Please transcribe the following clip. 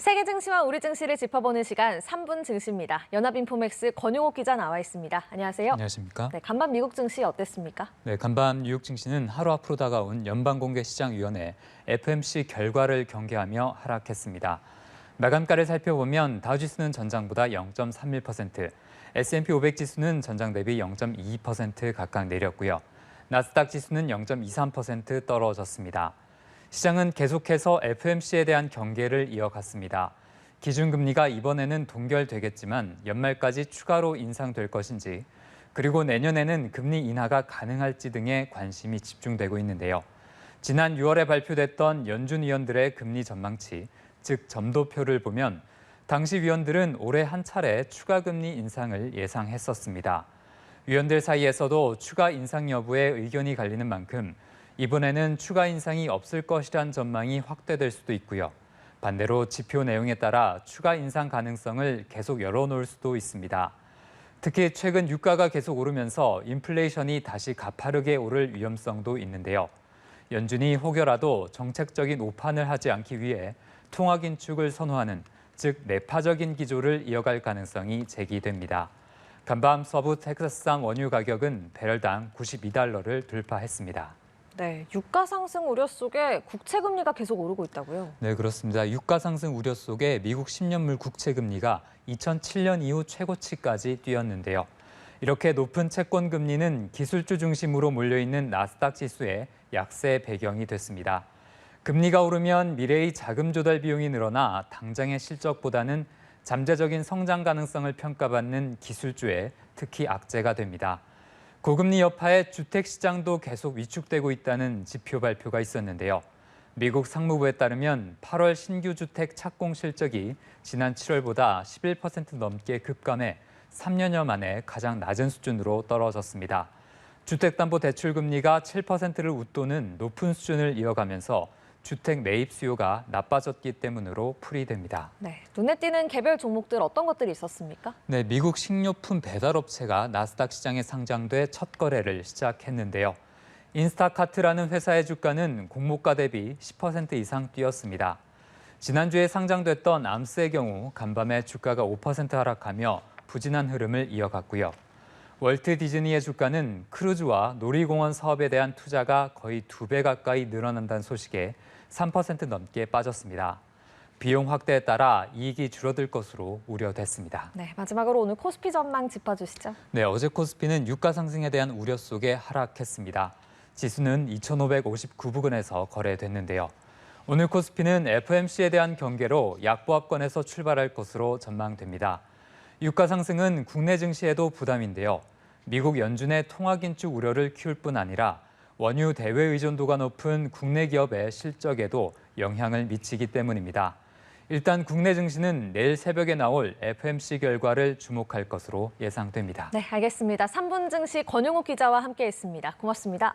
세계 증시와 우리 증시를 짚어보는 시간 3분 증시입니다. 연합인포맥스 권용옥 기자 나와 있습니다. 안녕하세요. 안녕하십니까? 네, 간밤 미국 증시 어땠습니까? 네, 간밤 뉴욕 증시는 하루 앞으로 다가온 연방공개시장위원회 FOMC 결과를 경계하며 하락했습니다. 마감가를 살펴보면 다우지수는 전장보다 0.31%, S&P 500 지수는 전장 대비 0.22% 각각 내렸고요. 나스닥 지수는 0.23% 떨어졌습니다. 시장은 계속해서 FOMC에 대한 경계를 이어갔습니다. 기준금리가 이번에는 동결되겠지만 연말까지 추가로 인상될 것인지, 그리고 내년에는 금리 인하가 가능할지 등에 관심이 집중되고 있는데요. 지난 6월에 발표됐던 연준 위원들의 금리 전망치, 즉 점도표를 보면 당시 위원들은 올해 한 차례 추가 금리 인상을 예상했었습니다. 위원들 사이에서도 추가 인상 여부에 의견이 갈리는 만큼 이번에는 추가 인상이 없을 것이란 전망이 확대될 수도 있고요. 반대로 지표 내용에 따라 추가 인상 가능성을 계속 열어놓을 수도 있습니다. 특히 최근 유가가 계속 오르면서 인플레이션이 다시 가파르게 오를 위험성도 있는데요. 연준이 혹여라도 정책적인 오판을 하지 않기 위해 통화 긴축을 선호하는, 즉 내파적인 기조를 이어갈 가능성이 제기됩니다. 간밤 서부 텍사스산 원유 가격은 배럴당 92달러를 돌파했습니다. 네, 유가 상승 우려 속에 국채 금리가 계속 오르고 있다고요? 네, 그렇습니다. 유가 상승 우려 속에 미국 10년물 국채 금리가 2007년 이후 최고치까지 뛰었는데요. 이렇게 높은 채권 금리는 기술주 중심으로 몰려있는 나스닥 지수의 약세 배경이 됐습니다. 금리가 오르면 미래의 자금 조달 비용이 늘어나 당장의 실적보다는 잠재적인 성장 가능성을 평가받는 기술주에 특히 악재가 됩니다. 고금리 여파에 주택시장도 계속 위축되고 있다는 지표 발표가 있었는데요. 미국 상무부에 따르면 8월 신규 주택 착공 실적이 지난 7월보다 11% 넘게 급감해 3년여 만에 가장 낮은 수준으로 떨어졌습니다. 주택담보대출금리가 7%를 웃도는 높은 수준을 이어가면서 주택 매입 수요가 나빠졌기 때문으로 풀이됩니다. 네, 눈에 띄는 개별 종목들 어떤 것들이 있었습니까? 네, 미국 식료품 배달업체가 나스닥 시장에 상장돼 첫 거래를 시작했는데요. 인스타카트라는 회사의 주가는 공모가 대비 10% 이상 뛰었습니다. 지난주에 상장됐던 암스의 경우 간밤에 주가가 5% 하락하며 부진한 흐름을 이어갔고요. 월트 디즈니의 주가는 크루즈와 놀이공원 사업에 대한 투자가 거의 2배 가까이 늘어난다는 소식에 3% 넘게 빠졌습니다. 비용 확대에 따라 이익이 줄어들 것으로 우려됐습니다. 네, 마지막으로 오늘 코스피 전망 짚어주시죠. 네, 어제 코스피는 유가 상승에 대한 우려 속에 하락했습니다. 지수는 2,559부근에서 거래됐는데요. 오늘 코스피는 FOMC에 대한 경계로 약보합권에서 출발할 것으로 전망됩니다. 유가 상승은 국내 증시에도 부담인데요. 미국 연준의 통화 긴축 우려를 키울 뿐 아니라 원유 대외 의존도가 높은 국내 기업의 실적에도 영향을 미치기 때문입니다. 일단 국내 증시는 내일 새벽에 나올 FOMC 결과를 주목할 것으로 예상됩니다. 네, 알겠습니다. 3분 증시 권용옥 기자와 함께했습니다. 고맙습니다.